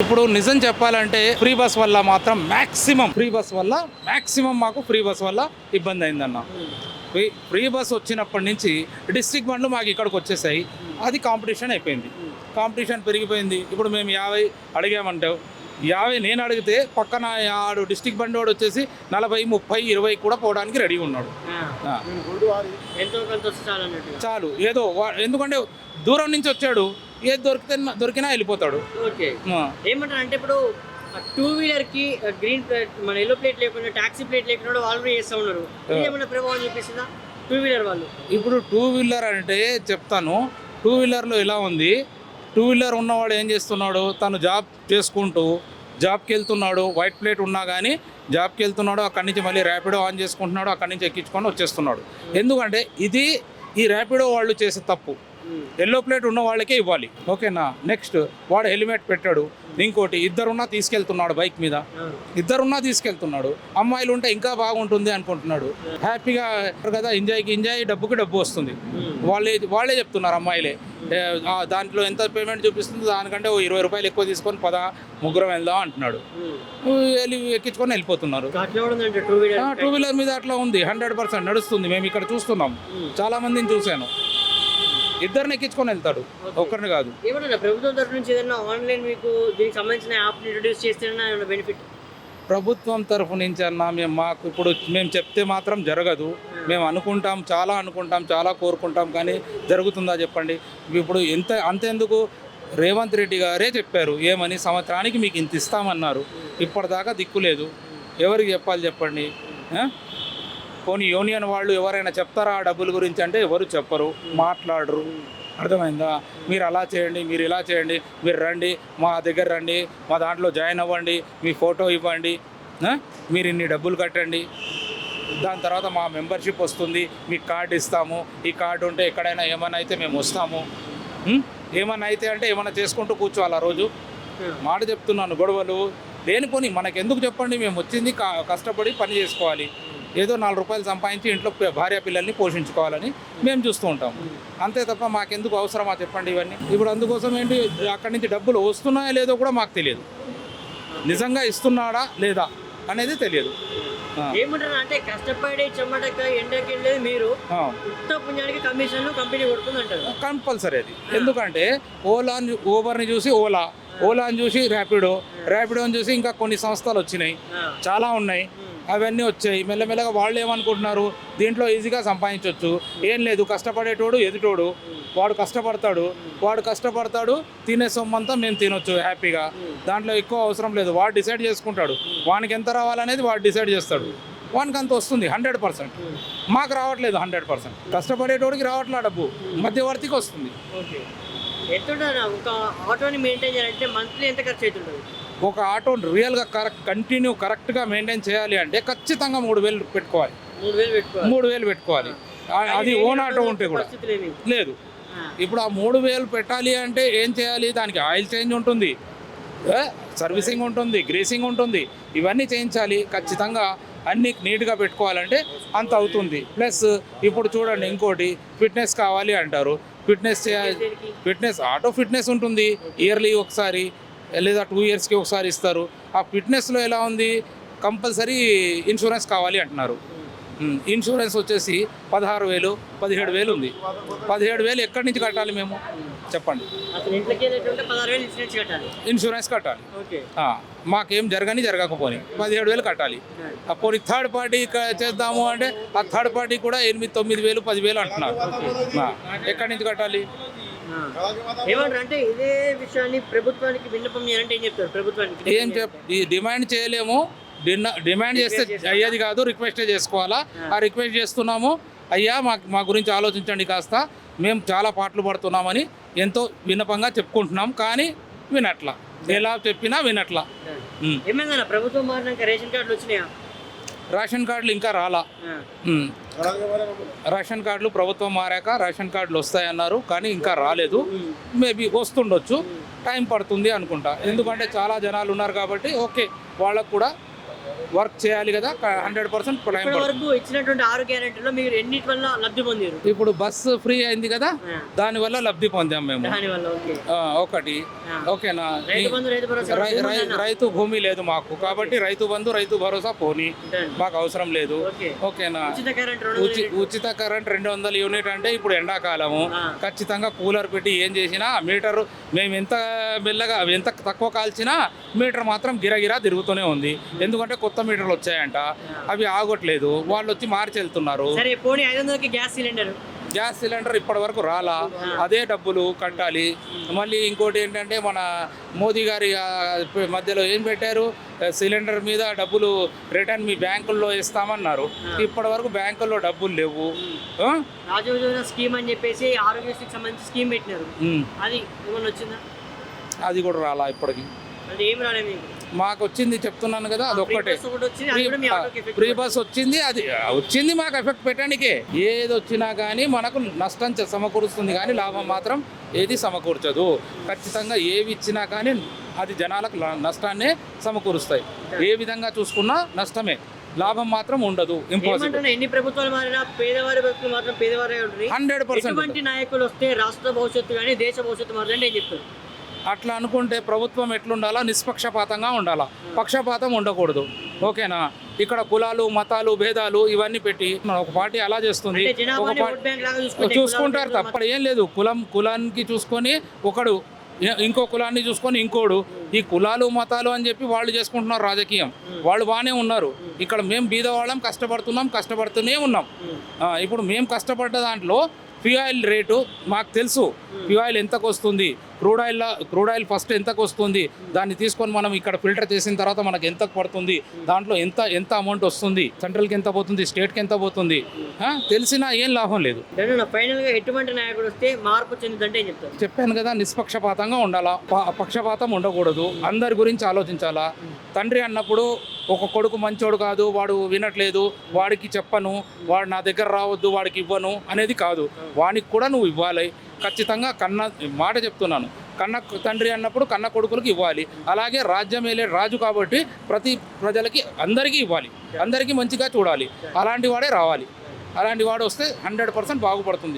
ఇప్పుడు నిజం చెప్పాలంటే ఫ్రీ బస్ వల్ల మాత్రం మ్యాక్సిమం మాకు ఫ్రీ బస్ వల్ల ఇబ్బంది అయిందన్న. ఫ్రీ బస్ వచ్చినప్పటి నుంచి డిస్ట్రిక్ట్ బండ్లు మాకు ఇక్కడికి వచ్చేసాయి. అది కాంపిటీషన్ అయిపోయింది, కాంపిటీషన్ పెరిగిపోయింది. ఇప్పుడు మేము 50 అడిగామంటావు, 50 నేను అడిగితే పక్కన ఆడు డిస్ట్రిక్ట్ బండి వాడు వచ్చేసి 40, 30, 20 కూడా పోవడానికి రెడీగా ఉన్నాడు. చాలు ఏదో ఎందుకంటే దూరం నుంచి వచ్చాడు, ఏది దొరికినా వెళ్ళిపోతాడు. ఏమంటారు అంటే ఇప్పుడు 2-వీలర్కి గ్రీన్ ప్లేట్ మన ఎల్లో ప్లేట్ లేకుండా టాక్సీ ప్లేట్ లేకుండా వాళ్ళు చేస్తూ ఉన్నారు. ఏమన్నా ప్రభావం చూపిస్తుందా 2-వీలర్ వాళ్ళు? ఇప్పుడు 2-వీలర్ అంటే చెప్తాను, 2-వీలర్లో ఎలా ఉంది, 2-వీలర్ ఉన్నవాడు ఏం చేస్తున్నాడు, తను జాబ్ చేసుకుంటూ జాబ్కి వెళ్తున్నాడు, వైట్ ప్లేట్ ఉన్నా కానీ జాబ్కి వెళ్తున్నాడు, అక్కడి నుంచి మళ్ళీ ర్యాపిడో ఆన్ చేసుకుంటున్నాడు, అక్కడి నుంచి ఎక్కించుకొని వచ్చేస్తున్నాడు. ఎందుకంటే ఈ ర్యాపిడో వాళ్ళు చేసే తప్పు. ఎల్లో ప్లేట్ ఉన్న వాళ్ళకే ఇవ్వాలి, ఓకేనా. నెక్స్ట్ వాడు హెల్మెట్ పెట్టాడు, ఇంకోటి ఇద్దరున్నా తీసుకెళ్తున్నాడు. అమ్మాయిలు ఉంటే ఇంకా బాగుంటుంది అనుకుంటున్నాడు, హ్యాపీగా కదా, ఎంజాయ్, డబ్బుకి డబ్బు వస్తుంది. వాళ్ళే చెప్తున్నారు అమ్మాయిలే, దాంట్లో ఎంత పేమెంట్ చూపిస్తుందో దానికంటే 20 రూపాయలు ఎక్కువ తీసుకొని ముగ్గురం వెళ్దాం అంటున్నాడు, ఎక్కించుకొని వెళ్ళిపోతున్నారు. 2-వీలర్ మీద అట్లా ఉంది, 100% నడుస్తుంది. మేము ఇక్కడ చూస్తున్నాం, చాలా మందిని చూశాను, ఇద్దరిని ఎక్కించుకొని వెళ్తాడు, ఒక్కరిని కాదు. ఏమన్నా ప్రభుత్వం తరఫు నుంచి ఏదైనా ఆన్లైన్ మీకు దీనికి సంబంధించిన యాప్ ఇంట్రొడ్యూస్ చేస్తేనే బెనిఫిట్? ప్రభుత్వం తరఫు నుంచి అన్నా మేము చెప్తే మాత్రం జరగదు. మేము చాలా కోరుకుంటాం, కానీ జరుగుతుందా చెప్పండి. ఇప్పుడు అంతెందుకు, రేవంత్ రెడ్డి గారే చెప్పారు ఏమని, సంవత్సరానికి మీకు ఇంత ఇస్తామన్నారు. ఇప్పటిదాకా దిక్కు లేదు, ఎవరికి చెప్పాలి చెప్పండి. పోనీ యూనియన్ వాళ్ళు ఎవరైనా చెప్తారా ఆ డబ్బుల గురించి అంటే ఎవరు చెప్పరు, మాట్లాడరు. అర్థమైందా? మీరు అలా చేయండి, మీరు ఇలా చేయండి, మీరు రండి, మా దగ్గర రండి, మా దాంట్లో జాయిన్ అవ్వండి, మీ ఫోటో ఇవ్వండి, మీరు ఇన్ని డబ్బులు కట్టండి, దాని తర్వాత మా మెంబర్షిప్ వస్తుంది, మీకు కార్డు ఇస్తాము, ఈ కార్డు ఉంటే ఎక్కడైనా ఏమైనా అయితే మేము వస్తాము. ఏమన్నా అయితే అంటే ఏమైనా చేసుకుంటూ కూర్చోవాలి. ఆ రోజు మాట చెప్తున్నాను, గొడవలు లేనిపోని మనకెందుకు చెప్పండి. మేము వచ్చింది కష్టపడి పని చేసుకోవాలి, ఏదో 4 రూపాయలు సంపాదించి ఇంట్లో భార్య పిల్లల్ని పోషించుకోవాలని మేము చూస్తూ ఉంటాం, అంతే తప్ప మాకెందుకు అవసరమా చెప్పండి ఇవన్నీ. ఇప్పుడు అందుకోసం ఏంటి, అక్కడి నుంచి డబ్బులు వస్తున్నాయో లేదో కూడా మాకు తెలియదు, నిజంగా ఇస్తున్నాడా లేదా అనేది తెలియదు. ఏమంటారు అంటే కష్టపడి చెమటక ఎండకి వెళ్ళేది మీరు, పుణ్యానికి కమిషన్లు కంపెనీ కొడుతుంది అంటారు. కంపల్సరీ అది. ఎందుకంటే ఊబర్ని చూసి ఓలాని చూసి ర్యాపిడోని చూసి ఇంకా కొన్ని సంస్థలు వచ్చినాయి, చాలా ఉన్నాయి, అవన్నీ వచ్చాయి. మెల్లమెల్లగా వాళ్ళు ఏమనుకుంటున్నారు, దీంట్లో ఈజీగా సంపాదించవచ్చు, ఏం లేదు, కష్టపడేటోడు ఎదుటోడు, వాడు కష్టపడతాడు, తినే సొమ్మంతా మేము తినొచ్చు హ్యాపీగా, దాంట్లో ఎక్కువ అవసరం లేదు, వాడు డిసైడ్ చేసుకుంటాడు, వానికి ఎంత రావాలనేది వాడు డిసైడ్ చేస్తాడు, వానికి అంత వస్తుంది 100%. మాకు రావట్లేదు 100%, కష్టపడేటోడికి రావట్లే డబ్బు, మధ్యవర్తికి వస్తుంది. ఎంత ఒక ఆటోని మెయింటైన్ చేయాలంటే మంత్లీ ఎంత ఖర్చు అవుతుంటుంది? ఒక ఆటో రియల్గా కరెక్ట్గా మెయింటైన్ చేయాలి అంటే ఖచ్చితంగా 3,000 పెట్టుకోవాలి. 3,000 పెట్టుకోవాలి. అది ఓన్ ఆటో ఉంటే కూడా లేదు. ఇప్పుడు ఆ 3,000 పెట్టాలి అంటే ఏం చేయాలి, దానికి ఆయిల్ చేంజ్ ఉంటుంది, సర్వీసింగ్ ఉంటుంది, గ్రీసింగ్ ఉంటుంది, ఇవన్నీ చేయించాలి. ఖచ్చితంగా అన్నీ నీట్గా పెట్టుకోవాలంటే అంత అవుతుంది. ప్లస్ ఇప్పుడు చూడండి, ఇంకోటి ఫిట్నెస్ కావాలి అంటారు, ఫిట్నెస్ ఆటో ఫిట్నెస్ ఉంటుంది, ఇయర్లీ ఒకసారి లేదా 2 ఇయర్స్కి ఒకసారి ఇస్తారు. ఆ ఫిట్నెస్లో ఎలా ఉంది, కంపల్సరీ ఇన్సూరెన్స్ కావాలి అంటున్నారు. ఇన్సూరెన్స్ వచ్చేసి 16,000, 17,000 ఉంది. 17,000 ఎక్కడి నుంచి కట్టాలి మేము చెప్పండి? ఇన్సూరెన్స్ కట్టాలి. మాకేం జరగకపోని 17,000 కట్టాలి. పోనీ థర్డ్ పార్టీ చేద్దాము అంటే ఆ థర్డ్ పార్టీ కూడా 8,000, 9,000, 10,000 అంటున్నారు. ఎక్కడి నుంచి కట్టాలి? ఏమంటారు అంటే ఇదే విషయాన్ని ప్రభుత్వానికి విన్నపం చేయాలంటే ఏం చెప్తారు? ప్రభుత్వానికి డిమాండ్ చేయలేము, డిమాండ్ చేస్తే అయ్యేది కాదు, రిక్వెస్టే చేసుకోవాలా. ఆ రిక్వెస్ట్ చేస్తున్నాము, అయ్యా మా గురించి ఆలోచించండి కాస్త, మేము చాలా పాటలు పడుతున్నామని ఎంతో విన్నపంగా చెప్పుకుంటున్నాం, కానీ వినట్లా, ఎలా చెప్పినా వినట్లా. ఏమైందన్నా ప్రభుత్వం మారినాక రేషన్ కార్డులు వచ్చినాయా? రేషన్ కార్డులు ఇంకా రాలా. రేషన్ కార్డులు ప్రభుత్వం మారాక రేషన్ కార్డులు వస్తాయన్నారు, కానీ ఇంకా రాలేదు. మేబీ వస్తుండొచ్చు, టైం పడుతుంది అనుకుంటా, ఎందుకంటే చాలా జనాలు ఉన్నారు కాబట్టి. ఓకే, వాళ్ళకు కూడా వర్క్ చేయాలి కదా 100% టైం ఇప్పటి వరకు ఇచ్చినటువంటి 6 గ్యారెంటీలో మీరు ఎన్నిటి వల్ల లబ్ధి పొందారు? ఇప్పుడు బస్సు ఫ్రీ అయింది కదా, దానివల్ల లబ్ధి పొందాం మేము. దానివల్ల ఓకే. ఒకటి ఓకేనా. రైతు బంధు, రైతు భరోసా రైతు భూమి లేదు మాకు, కాబట్టి రైతు బంధు రైతు భరోసా పోనీ మాకు అవసరం లేదు. ఓకే. ఓకేనా. ఉచిత కరెంట్ ఉచిత కరెంట్ 200 యూనిట్ అంటే ఇప్పుడు ఎండాకాలము ఖచ్చితంగా కూలర్ పెట్టి ఏం చేసినా మీటర్ మేము ఎంత మెల్లగా ఎంత తక్కువ కాల్చినా మీటర్ మాత్రం గిరగిరా తిరుగుతూనే ఉంది. ఎందుకంటే కొత్త మీటర్లు వచ్చాయంట, అవి ఆగట్లేదు, వాళ్ళు వచ్చి మార్చి వెళ్తున్నారు. సరే పోనీ 500కి గ్యాస్ సిలిండర్ ఇప్పటి వరకు రాలా, అదే డబ్బులు కట్టాలి. మళ్ళీ ఇంకోటి ఏంటంటే మన మోదీ గారి మధ్యలో ఏం పెట్టారు, సిలిండర్ మీద డబ్బులు రిటర్న్ మీ బ్యాంకుల్లో ఇస్తామన్నారు. ఇప్పటి వరకు బ్యాంకుల్లో డబ్బులు లేవు. రాజయోజన స్కీమ్ అని చెప్పేసి ఆరోగ్యశ్రీకి సంబంధించి స్కీమ్ పెట్టినారు, అది ఏమన్నా వచ్చిందా? అది కూడా రాలా ఇప్పటికి. అది ఏం రాలేదు మాకు వచ్చింది చెప్తున్నాను కదా, అదొక్కటే. ఫ్రీ బస్ వచ్చింది, అది వచ్చింది మాకు ఎఫెక్ట్ పెట్టడానికే. ఏది వచ్చినా కానీ మనకు నష్టం సమకూరుస్తుంది కానీ లాభం మాత్రం ఏది సమకూర్చదు. ఖచ్చితంగా ఏవి ఇచ్చినా కానీ అది జనాలకు నష్టాన్నే సమకూరుస్తాయి. ఏ విధంగా చూసుకున్నా నష్టమే, లాభం మాత్రం ఉండదు. ఇంపాసిబుల్. ఎన్ని ప్రభుత్వాలు మారినా పేదవారి భక్తులు మాత్రం పేదవారే ఉంటారు. 100% నాయకులు వస్తే రాష్ట్ర భవిష్యత్తు కానీ దేశ భవిష్యత్తు మాత్రం నేను చెప్తాను. అట్లా అనుకుంటే ప్రభుత్వం ఎట్లుండాలా, నిష్పక్షపాతంగా ఉండాలా, పక్షపాతం ఉండకూడదు. ఓకేనా. ఇక్కడ కులాలు మతాలు భేదాలు ఇవన్నీ పెట్టి ఒక పార్టీ అలా చేస్తుంది, ఒక పార్టీ చూసుకుంటారు. తప్ప ఏం లేదు. కులానికి చూసుకొని ఒకడు, ఇంకో కులాన్ని చూసుకొని ఇంకోడు, ఈ కులాలు మతాలు అని చెప్పి వాళ్ళు చేసుకుంటున్నారు రాజకీయం. వాళ్ళు బాగానే ఉన్నారు. ఇక్కడ మేము బీదవాళ్ళం కష్టపడుతూనే ఉన్నాం. ఇప్పుడు మేము కష్టపడ్డ దాంట్లో ఫ్యూయల్ రేటు మాకు తెలుసు. ఫ్యూయల్ ఎంతకు వస్తుంది, క్రూడ్ ఆయిల్ ఫస్ట్ ఎంతకు వస్తుంది, దాన్ని తీసుకొని మనం ఇక్కడ ఫిల్టర్ చేసిన తర్వాత మనకు ఎంతకు పడుతుంది, దాంట్లో ఎంత అమౌంట్ వస్తుంది, సెంట్రల్కి ఎంత పోతుంది, స్టేట్కి ఎంత పోతుంది, తెలిసినా ఏం లాభం లేదు. ఫైనల్గా ఎటువంటి నాయకుడు వస్తే మార్పు చెందుతుంటే చెప్తాను. చెప్పాను కదా, నిష్పక్షపాతంగా ఉండాలా, పక్షపాతం ఉండకూడదు, అందరి గురించి ఆలోచించాలా. తండ్రి అన్నప్పుడు ఒక కొడుకు మంచోడు కాదు, వాడు వినట్లేదు, వాడికి చెప్పను, వాడు నా దగ్గర రావద్దు, వాడికి ఇవ్వను అనేది కాదు. వానికి కూడా నువ్వు ఇవ్వాలి ఖచ్చితంగా. మాట చెప్తున్నాను, కన్న తండ్రి అన్నప్పుడు కన్న కొడుకులకు ఇవ్వాలి. అలాగే రాజ్యం ఏలే రాజు కాబట్టి ప్రతి ప్రజలకి అందరికీ ఇవ్వాలి, అందరికీ మంచిగా చూడాలి. అలాంటి వాడే రావాలి. అలాంటి వాడు వస్తే 100% బాగుపడుతుంది.